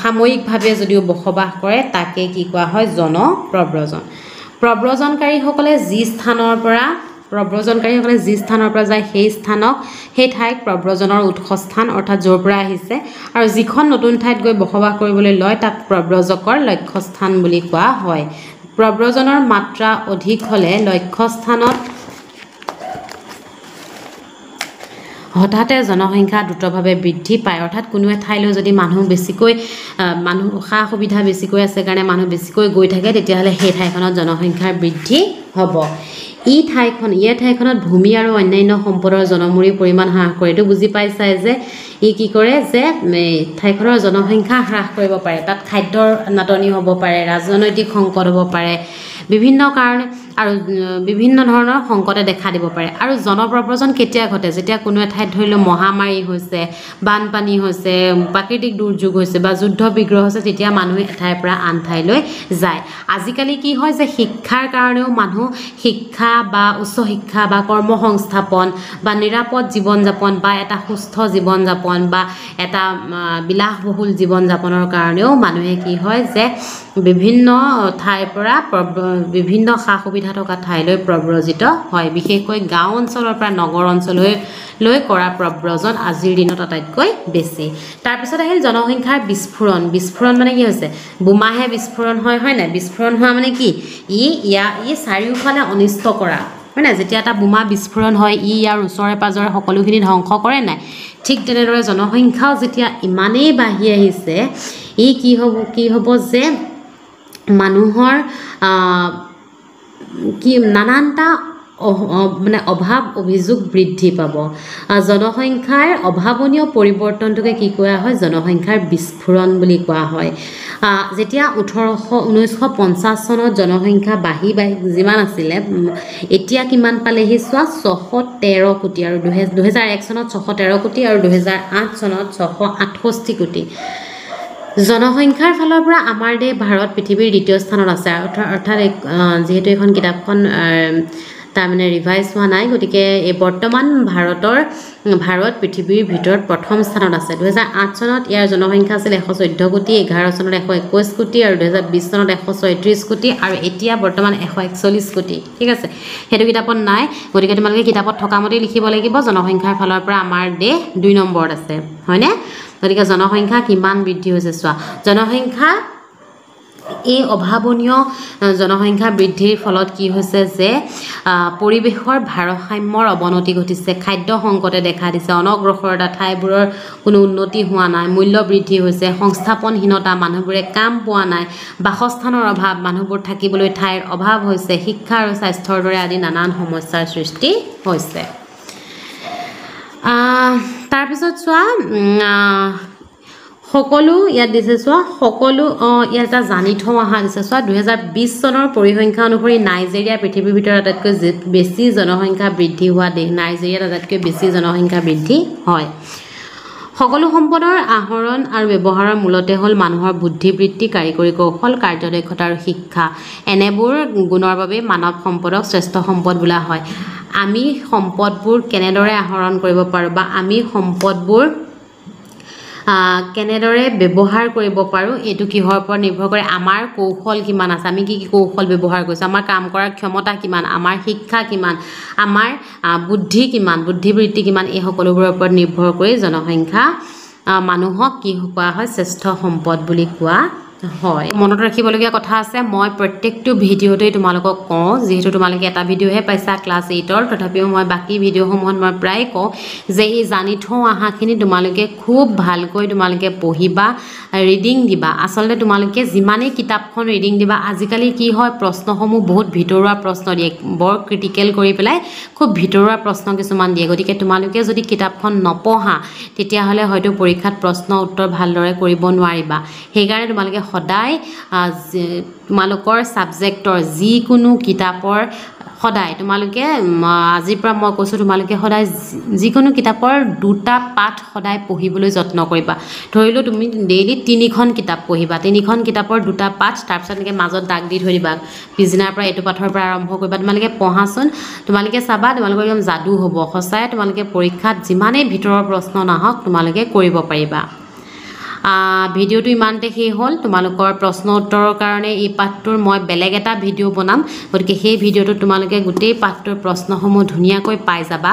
সাময়িকভাৱে যদিও বসবাস কৰে তাকে কি কোৱা হয় প্ৰব্ৰজনকাৰীসকলে যি স্থানৰ পৰা যায় সেই ঠাইক প্ৰব্ৰজনৰ উৎসস্থান অৰ্থাৎ য'ৰ পৰা আহিছে আৰু যিখন নতুন ঠাইত গৈ বসবাস কৰিবলৈ লয় তাক প্ৰব্ৰজকৰ লক্ষ্যস্থান বুলি কোৱা হয় প্ৰব্ৰজনৰ মাত্ৰা অধিক হ'লে লক্ষ্যস্থানত হঠাতে জনসংখ্যা দ্ৰুতভাৱে বৃদ্ধি পায় অৰ্থাৎ কোনো ঠাইলৈ যদি মানুহ সা সুবিধা বেছিকৈ আছে কাৰণে মানুহ বেছিকৈ গৈ থাকে তেতিয়াহ'লে সেই ঠাইখনত জনসংখ্যাৰ বৃদ্ধি হ'ব এই ঠাইখনত ভূমি আৰু অন্যান্য সম্পদৰ জনমূৰি পৰিমাণ হ্ৰাস কৰে এইটো বুজি পাইছাই যে ই কি কৰে যে ঠাইখনৰ জনসংখ্যা হ্ৰাস কৰিব পাৰে তাত খাদ্যৰ নাটনি হ'ব পাৰে ৰাজনৈতিক সংকট হ'ব পাৰে বিভিন্ন কাৰণে আৰু বিভিন্ন ধৰণৰ সংকটে দেখা দিব পাৰে আৰু জনপ্ৰব্ৰজন কেতিয়া ঘটে যেতিয়া কোনো ঠাইত ধৰি লওক মহামাৰী হৈছে বানপানী হৈছে প্ৰাকৃতিক দুৰ্যোগ হৈছে বা যুদ্ধ বিগ্ৰহ হৈছে তেতিয়া মানুহে এঠাইৰ পৰা আন ঠাইলৈ যায় আজিকালি কি হয় যে শিক্ষাৰ কাৰণেও মানুহ শিক্ষা বা উচ্চ শিক্ষা বা কৰ্মসংস্থাপন বা নিৰাপদ জীৱন যাপন বা এটা সুস্থ জীৱন যাপন বা এটা বিলাসবহুল জীৱন যাপনৰ কাৰণেও মানুহে কি হয় যে বিভিন্ন ঠাইৰ পৰা বিভিন্ন সা সুবিধা থকা ঠাইলৈ প্ৰব্ৰজিত হয় বিশেষকৈ গাঁও অঞ্চলৰ পৰা নগৰ অঞ্চললৈ কৰা প্ৰব্ৰজন আজিৰ দিনত আটাইতকৈ বেছি তাৰপিছত আহিল জনসংখ্যাৰ বিস্ফোৰণ মানে কি হৈছে বোমাহে বিস্ফোৰণ হয় নাই বিস্ফোৰণ হোৱা মানে কি ই চাৰিওফালে অনিষ্ট কৰা হয় নাই যেতিয়া এটা বোমা বিস্ফোৰণ হয় ইয়াৰ ওচৰে পাজৰে সকলোখিনি ধ্বংস কৰে নাই ঠিক তেনেদৰে জনসংখ্যাও যেতিয়া ইমানেই বাঢ়ি আহিছে ই কি হ'ব যে মানুহৰ নানানটা মানে অভাৱ অভিযোগ বৃদ্ধি পাব জনসংখ্যাৰ অভাৱনীয় পৰিৱৰ্তনটোকে কি কোৱা হয় জনসংখ্যাৰ বিস্ফোৰণ বুলি কোৱা হয় যেতিয়া 1950 চনত জনসংখ্যা বাঢ়ি যিমান আছিলে এতিয়া কিমান পালেহি চোৱা 613 কোটি আৰু 2001 চনত 613 কোটি আৰু 2008 চনত 668 কোটি জনসংখ্যাৰ ফালৰ পৰা আমাৰ দেশ ভাৰত পৃথিৱীৰ দ্বিতীয় স্থানত আছে অৰ্থাৎ যিহেতু এখন কিতাপখন তাৰমানে ৰিভাইজ হোৱা নাই গতিকে এই বৰ্তমান ভাৰত পৃথিৱীৰ ভিতৰত প্ৰথম স্থানত আছে 2008 চনত ইয়াৰ জনসংখ্যা আছিল 114 কোটি 11 চনত 121 কোটি আৰু 2020 চনত 136 কোটি আৰু এতিয়া বৰ্তমান 141 কোটি ঠিক আছে সেইটো কিতাপত নাই গতিকে তোমালোকে কিতাপত থকা মতে লিখিব লাগিব জনসংখ্যাৰ ফালৰ পৰা আমাৰ দেশ 2 নম্বৰত আছে হয়নে গতিকে জনসংখ্যা কিমান বৃদ্ধি হৈছে চোৱা জনসংখ্যা এই অভাৱনীয় জনসংখ্যা বৃদ্ধিৰ ফলত কি হৈছে যে পৰিৱেশৰ ভাৰসাম্যৰ অৱনতি ঘটিছে খাদ্য সংকটে দেখা দিছে অনগ্ৰসৰতা ঠাইবোৰৰ কোনো উন্নতি হোৱা নাই মূল্য বৃদ্ধি হৈছে সংস্থাপনহীনতা মানুহবোৰে কাম পোৱা নাই বাসস্থানৰ অভাৱ মানুহবোৰ থাকিবলৈ ঠাইৰ অভাৱ হৈছে শিক্ষা আৰু স্বাস্থ্যৰ দৰে আদি নানান সমস্যাৰ সৃষ্টি হৈছে তাৰপিছত চোৱা সকলো ইয়াত দিছে চোৱা সকলো ইয়াত এটা জানি থওঁ অহা দিছে চোৱা 2020 চনৰ পৰিসংখ্যা অনুসৰি নাইজেৰিয়া পৃথিৱীৰ ভিতৰত আটাইতকৈ বেছি জনসংখ্যা বৃদ্ধি হোৱা দেশ নাইজেৰিয়াত আটাইতকৈ বেছি জনসংখ্যা বৃদ্ধি হয় সকলো সম্পদৰ আহৰণ আৰু ব্যৱহাৰৰ মূলতে হ'ল মানুহৰ বুদ্ধিবৃত্তি কাৰিকৰী কৌশল কাৰ্যদক্ষতা আৰু শিক্ষা এনেবোৰ গুণৰ বাবে মানৱ সম্পদক শ্ৰেষ্ঠ সম্পদ বোলা হয় আমি সম্পদবোৰ কেনেদৰে আহৰণ কৰিব পাৰোঁ বা আমি সম্পদবোৰ কেনেদৰে ব্যৱহাৰ কৰিব পাৰোঁ এটো কিহৰ ওপৰত নিৰ্ভৰ কৰে আমাৰ কৌশল কিমান আছে আমি কি কি কৌশল ব্যৱহাৰ কৰিছো আমাৰ কাম কৰাৰ ক্ষমতা কিমান আমাৰ শিক্ষা কিমান আমাৰ বুদ্ধি কিমান বুদ্ধিবৃত্তি কিমান এই সকলোবোৰৰ ওপৰত নিৰ্ভৰ কৰি জনসংখ্যা মানুহক কি কোৱা হয় শ্ৰেষ্ঠ সম্পদ বুলি কোৱা হয় মনত ৰাখিবলগীয়া কথা আছে মই প্ৰত্যেকটো ভিডিওতে তোমালোকক কওঁ যেহেতু তোমালোকে এটা ভিডিওহে পাইছা ক্লাছ 8ৰ তথাপিও মই বাকি ভিডিওসমূহত মই প্ৰায় কওঁ যে এই জানি থওঁ আহাখিনি তোমালোকে খুব ভালকৈ তোমালোকে পঢ়িবা ৰিডিং দিবা আসলে তোমালোকে যিমানে কিতাপখন ৰিডিং দিবা আজিকালি কি হয় প্ৰশ্নসমূহ বহুত ভিতৰুৱা প্ৰশ্ন দিয়ে বৰ ক্ৰিটিকেল কৰি পেলাই খুব ভিতৰুৱা প্ৰশ্ন কিছুমান দিয়ে গতিকে তোমালোকে যদি কিতাপখন নপঢ়া তেতিয়া হলে হয়তো পৰীক্ষাত প্ৰশ্ন উত্তৰ ভালদৰে কৰিব নোৱাৰিবা হেইকাৰণে তোমালোকে সদায় তোমালোকৰ সাবজেক্টৰ যিকোনো কিতাপৰ সদায় তোমালোকে আজিৰ পৰা মই কৈছো তোমালোকে সদায় যিকোনো কিতাপৰ দুটা পাঠ সদায় পঢ়িবলৈ যত্ন কৰিবা ধৰিলো তুমি ডেইলি 3খন কিতাপ পঢ়িবা 3খন কিতাপৰ দুটা পাঠ তাৰ পিছত এনেকৈ মাজত দাগ দি থৈ দিবা পিছদিনাৰ পৰা এটো পাঠৰ পৰা আৰম্ভ কৰিবা তোমালোকে পঢ়াচোন তোমালোকে চাবা তোমালোকৰ একদম যাদু হ'ব সঁচাই তোমালোকে পৰীক্ষাত যিমানে ভিতৰৰ প্ৰশ্ন নাহক তোমালোকে কৰিব পাৰিবা ভিডিওটো ইমানতে শেষ হ'ল তোমালোকৰ প্ৰশ্ন উত্তৰৰ কাৰণে এই পাঠটোৰ মই বেলেগ এটা ভিডিও বনাম গতিকে সেই ভিডিওটো তোমালোকে গোটেই পাঠটোৰ প্ৰশ্নসমূহ ধুনীয়াকৈ পাই যাবা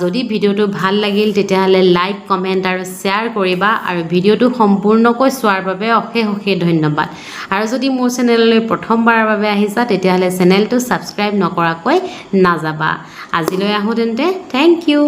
যদি ভিডিওটো ভাল লাগিল তেতিয়াহলে লাইক কমেন্ট আৰু শেয়াৰ কৰিবা আৰু ভিডিওটো সম্পূৰ্ণকৈ চোৱাৰ বাবে অশেষ ধন্যবাদ আৰু যদি মোৰ চেনেললৈ প্ৰথমবাৰৰ বাবে আহিছা তেতিয়াহলে চেনেলটো সাবস্ক্ৰাইব নকৰাকৈ নাযাবা আজিলৈ আহো তেন্তে থ্যাংক ইউ